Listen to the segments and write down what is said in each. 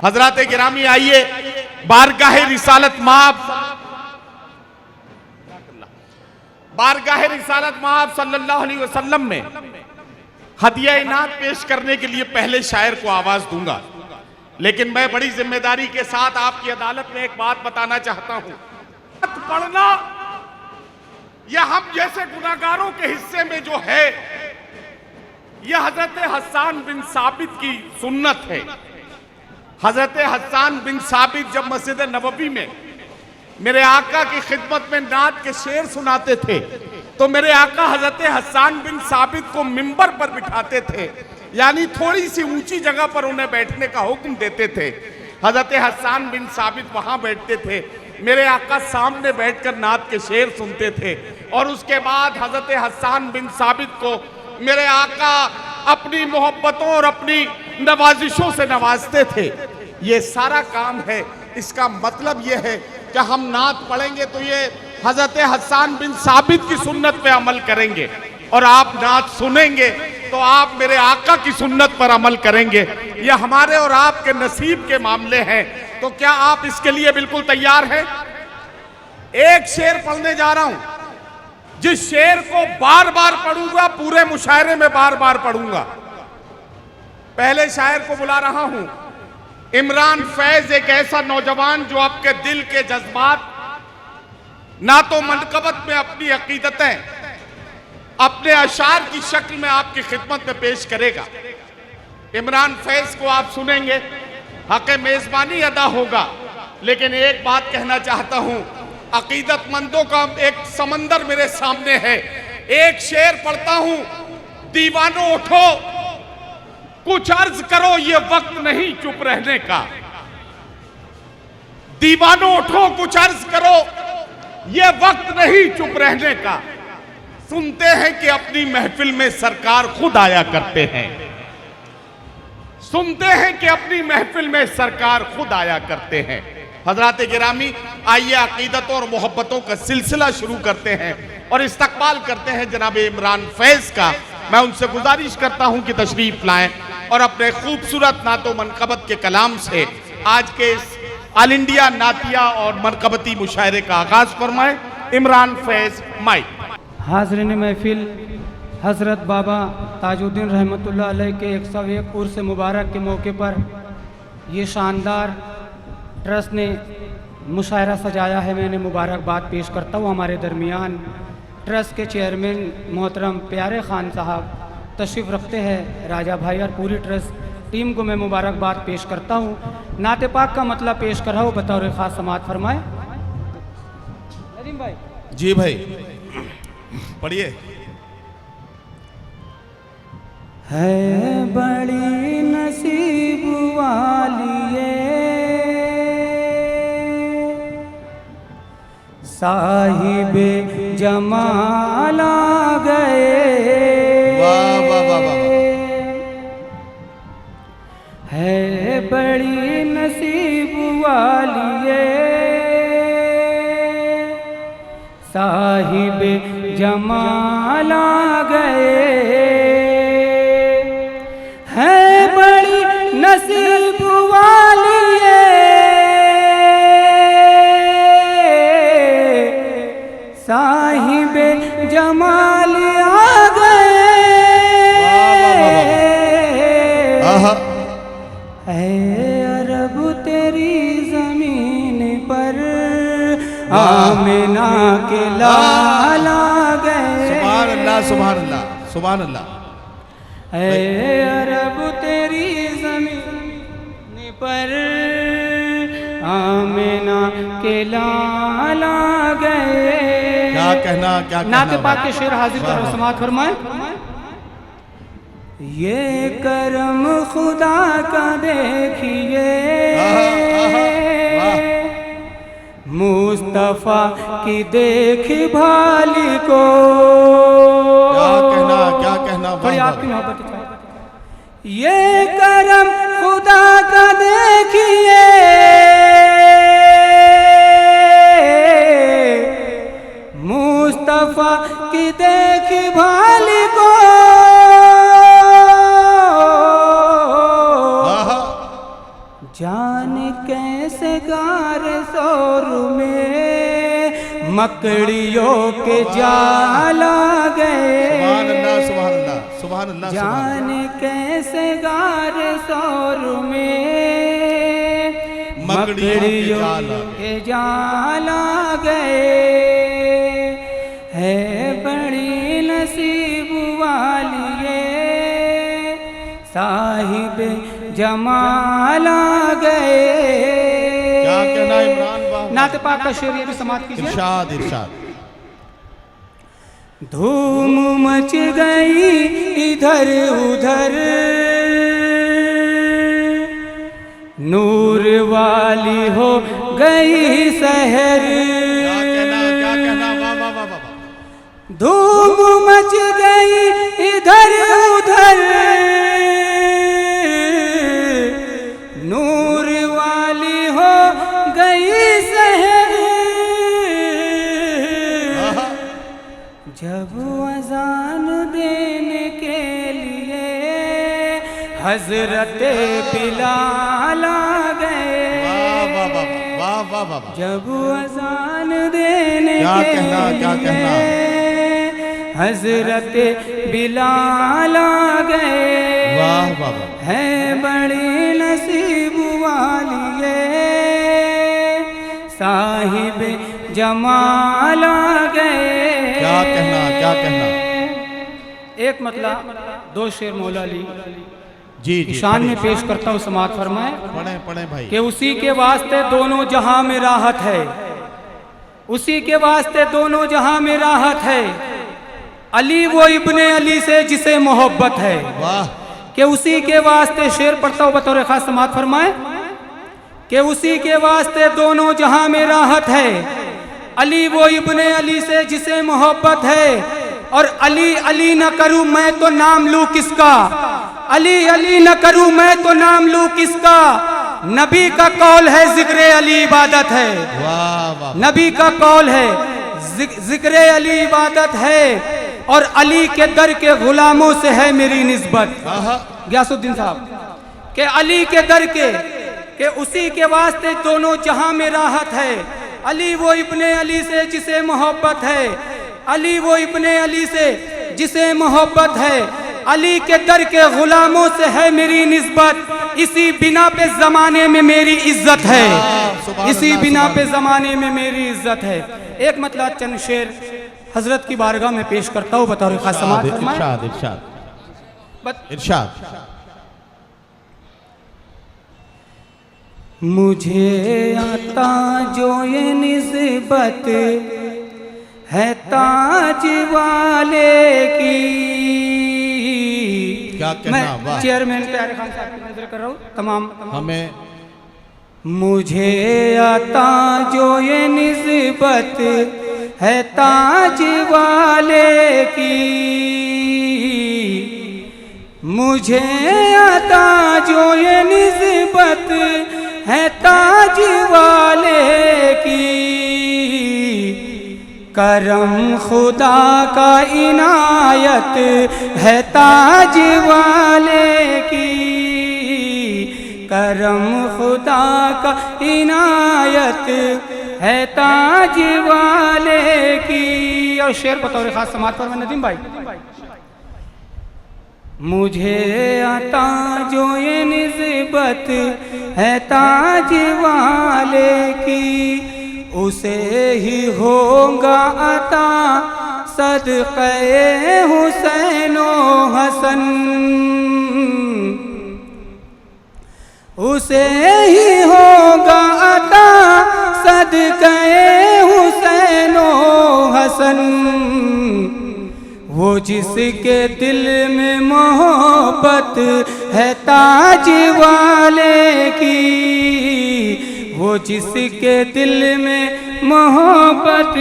हजरात गिरामी आइए बारगाह रिसालत माब सल्लल्लाहु अलैहि वसल्लम में हदिया इनात पेश करने के लिए पहले शायर को आवाज दूंगा, लेकिन मैं बड़ी जिम्मेदारी के साथ आपकी अदालत में एक बात बताना चाहता हूं। पढ़ना यह हम जैसे गुनाहगारों के हिस्से में जो है, यह हजरत हस्सान बिन साबित की सुन्नत है। हजरत हस्सान बिन साबित जब मस्जिद नबवी में मेरे आका की खिदमत में नात के शेर सुनाते थे, तो मेरे आका हजरत हस्सान बिन साबित को मिंबर पर बिठाते थे, यानी थोड़ी सी ऊंची जगह पर उन्हें बैठने का हुक्म देते थे। हजरत हस्सान बिन साबित वहां बैठते थे, मेरे आका सामने बैठकर नात के शेर सुनते थे, और उसके बाद हजरत हस्सान बिन साबित को मेरे आका अपनी मोहब्बतों और अपनी नवाजिशों से नवाजते थे। ये सारा काम है। इसका मतलब यह है कि हम नात पढ़ेंगे तो ये हजरत हस्सान बिन साबित की सुन्नत पे अमल करेंगे, और आप नात सुनेंगे तो आप मेरे आका की सुन्नत पर अमल करेंगे। ये हमारे और आपके नसीब के मामले हैं। तो क्या आप इसके लिए बिल्कुल तैयार हैं? एक शेर पढ़ने जा रहा हूं, जिस शेर को बार बार पढ़ूंगा, पूरे मुशायरे में बार बार पढ़ूंगा। पहले शायर को बुला रहा हूं। इमरान फैज एक ऐसा नौजवान जो आपके दिल के जज्बात, ना तो मनकबत में अपनी अकीदतें अपने अशार की शक्ल में आपकी खिदमत में पेश करेगा। इमरान फैज को आप सुनेंगे, हक मेजबानी अदा होगा। लेकिन एक बात कहना चाहता हूं, अकीदतमंदों का एक समंदर मेरे सामने है। एक शेर पढ़ता हूं, दीवानों उठो कुछ अर्ज करो, ये वक्त नहीं चुप रहने का। दीवानों उठो कुछ अर्ज करो, ये वक्त नहीं चुप रहने का। सुनते हैं कि अपनी महफिल में सरकार खुद आया करते हैं। सुनते हैं कि अपनी महफिल में सरकार खुद आया करते हैं। हजरात गिरामी, आइए अकीदतों और मोहब्बतों का सिलसिला शुरू करते हैं और इस्तकबाल करते हैं जनाब इमरान फैज का। मैं उनसे गुजारिश करता हूं कि तशरीफ लाएं और अपने खूबसूरत नातो मनकबत के कलाम से आज के इस ऑल इंडिया नातिया और मनकबती मुशायरे का आगाज फरमाएं। इमरान फैज माइक। हाज़रीन महफिल, हज़रत बाबा ताजुद्दीन रहमतुल्लाह अलैह के 101 उर्स मुबारक के मौके पर ये शानदार ट्रस्ट ने मुशायरा सजाया है। मैंने मुबारकबाद पेश करता हूँ हमारे दरमियान ट्रस्ट के चेयरमैन मोहतरम प्यारे खान साहब तशरीफ़ रखते हैं। राजा भाई और पूरी ट्रस्ट टीम को मैं मुबारकबाद पेश करता हूँ। नाते पाक का मतलब पेश कर रहा हूँ, बतौर ख़ास समात फरमाए। नदीम भाई। जी भाई, पढ़िए। है बड़ी नसीब वाली साहिबे जमाल आ गए। वाह वाह वाह वाह। है बड़ी नसीब वाली साहिबे जमाल आ गए। है बड़ी नसीब वाली साहिबे जमाल आ गए। है अरब तेरी जमीन पर आमिना के लाल आ गए। सुभान अल्लाह, सुभान अल्लाह, सुभान अल्लाह। है अरब तेरी जमीन पर आमिना के लाल आ गए। क्या कहना, क्या कहना। नाते पाक के शेर हाजिर करो, समात फरमाए। ये करम खुदा का देखिए, मुस्तफा की देखी भाली को। क्या कहना, क्या कहना। बड़ी आपकी मोहब्बत। ये करम खुदा का देखिए, मुस्तफा की देखी भाली को। जा गार शोर में मकड़ियों के जाला गए। सुभान अल्लाह, सुभान अल्लाह, सुभान अल्लाह। जाने कैसे गार शोर में मकड़ियों के जाला गए। है बड़ी नसीब वाली ये साहिब जमाल आ गए। क्या कहना इमरान बाबा? नात पाक का शेर ये भी समाप्त कीजिए। इरशाद, इरशाद। धूम मच गई इधर उधर नूर वाली हो गई शहर। क्या कहना, क्या कहना? वाह वाह वाह वाह। धूम मच गई इधर उधर नूर वाली हो गई शहर। जब अजान देने के लिए हजरत बिलाल आ गए। वाह वाह वाह वाह वाह वाह। जब अजान देने क्या के कहना, क्या कहना? लिए हजरत बिलाल आ गए। वाह वाह वाह। है बड़ी नसीब वाली ये साहिब जमाल आ गए। क्या कहना, क्या कहना? एक मतलब दो शेर मौला अली जी जी, शान में पेश करता हूँ, समात फरमाए। पढ़े पढ़े भाई। कि उसी के वास्ते दोनों जहां में राहत है, उसी के वास्ते दोनों जहां में राहत है। अली वो इब्ने अली से जिसे मोहब्बत है। वाह। कि उसी के वास्ते शेर पढ़ता हूँ बतौर खास, समात फरमाए। कि उसी के वास्ते दोनों जहां में राहत है। अली वो इब्ने अली से जिसे मोहब्बत है। और अली अली न करूं मैं तो नाम लूं किसका। अली अली न करूं मैं तो नाम लूं किसका। नबी का कौल है जिक्र अली इबादत है। वाह वाह। नबी का कौल है जिक्र अली इबादत है। और अली के दर के गुलामों से है मेरी निस्बत। गयासुद्दीन साहब के अली के दर के उसी के वास्ते दोनों जहां में राहत है। अली वो इब्ने अली से जिसे मोहब्बत है। अली वो इब्ने अली से जिसे मोहब्बत है। अली के दर के गुलामों से है मेरी निस्बत। इसी बिना पे जमाने में मेरी इज्जत है। इसी बिना पे जमाने में मेरी इज्जत है। एक मतलब चंद शेर हजरत की बारगाह में पेश करता हूँ बतौर खास, समात फरमाए। इरशाद, इरशाद, इरशाद। मुझे आता जो ये निस्बत है ताज वाले की। क्या कहना? मैं चेयरमैन प्यारे खान साहब की नजर कर रहा हूँ तमाम हमें। मुझे आता जो ये निस्बत है ताज वाले की। मुझे आता जो ये निस्बत है ताज वाले की। करम खुदा का इनायत है ताज वाले की। करम खुदा का इनायत है ताज वाले की। और शेर बतौर खास समात पर मैं नदीम भाई। मुझे आता जो ये निस्बत है ताज वाले की। उसे ही होगा अता सदक़े हुसैनो हसन। उसे ही होगा अता सदक़े हुसैनो हसन। वो जिसके दिल में मोहब्बत है ताज वाले की। वो जिसके दिल में मोहब्बत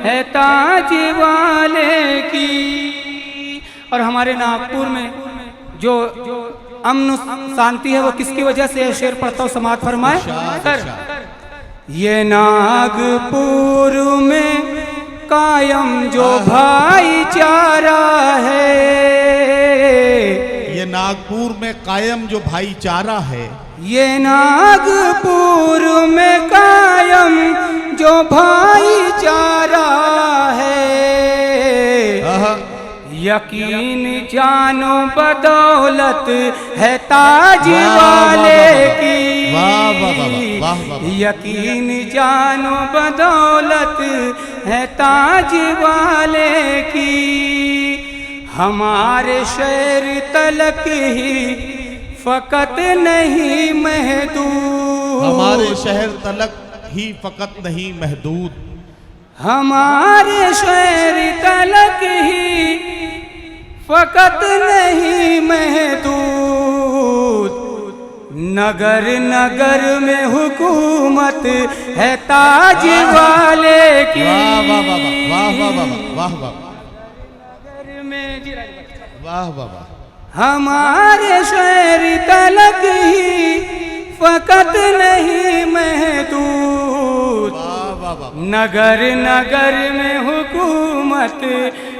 है ताज वाले की। और हमारे नागपुर में जो अमन शांति है वो किसकी वजह से है? शेर पढ़ता हूँ, समात फरमाए। सर ये नागपुर में कायम जो भाईचारा है। ये नागपुर में कायम जो भाईचारा है, ये नागपुर में कायम जो भाईचारा है, यकीन जानो बदौलत है ताज वाले की। यकीन जानो बदौलत है ताज वाले की। हमारे शहर तलक ही फकत नहीं महदूद, हमारे शहर तलक ही फकत नहीं महदूद, हमारे शहर तलक ही फकत नहीं महदूद। नगर नगर में हुकूमत है ताज वाले की। वाह वाह वाह वाह वाह वाह वाह नगर में वाह वाह वाह। हमारे शहर तलक ही फकत नहीं महदूद, नगर नगर में हुकूमत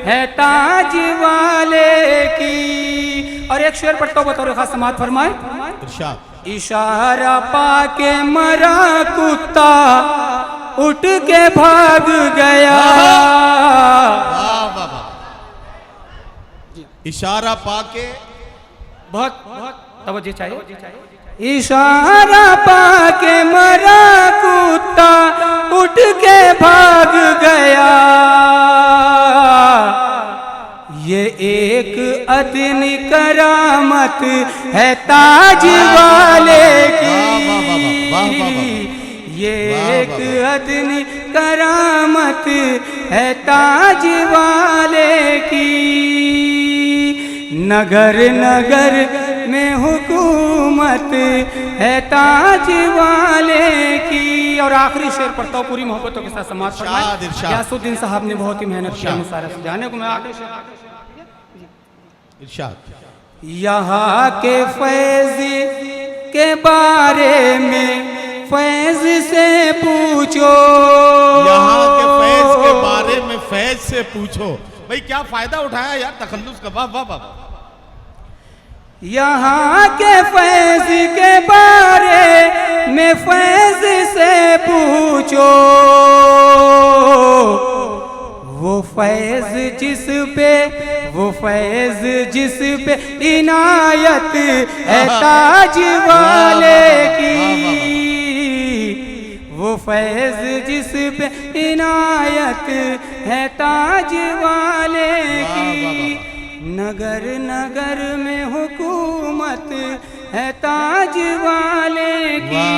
है ताज वाले की। और एक शेर पढ़ता हूँ, बतौर खास समात फरमाए। इशारा पाके मरा कुत्ता उठ के भाग गया। इशारा पाके बहुत तवज्जो चाहिए। इशारा पाके मरा कुत्ता उठ के भाग गया। ये एक अदनी करामत है ताज वाले की। ये एक अदनी करामत है ताज वाले की। नगर नगर में हुकूमत है ताज वाले की। और आखिरी शेर पढ़ता हूँ पूरी मोहब्बतों के साथ समाज फरमाए। यासुद्दीन साहब ने बहुत ही मेहनत की मुसारफ जाने को। मैं आखिरी शेर इरशाद। यहाँ के फैज के बारे में फैज से पूछो, यहाँ के फैज के बारे में फैज से पूछो। भाई क्या फायदा उठाया यार तखल्लुस का। वाह वाह वाह। यहाँ के फैज के बारे में फैज से पूछो। वो फैज जिस पे इनायत है ताज वाले की। वो फैज जिस पे इनायत है ताज वाले की। नगर नगर में हुकूमत है ताज वाले की।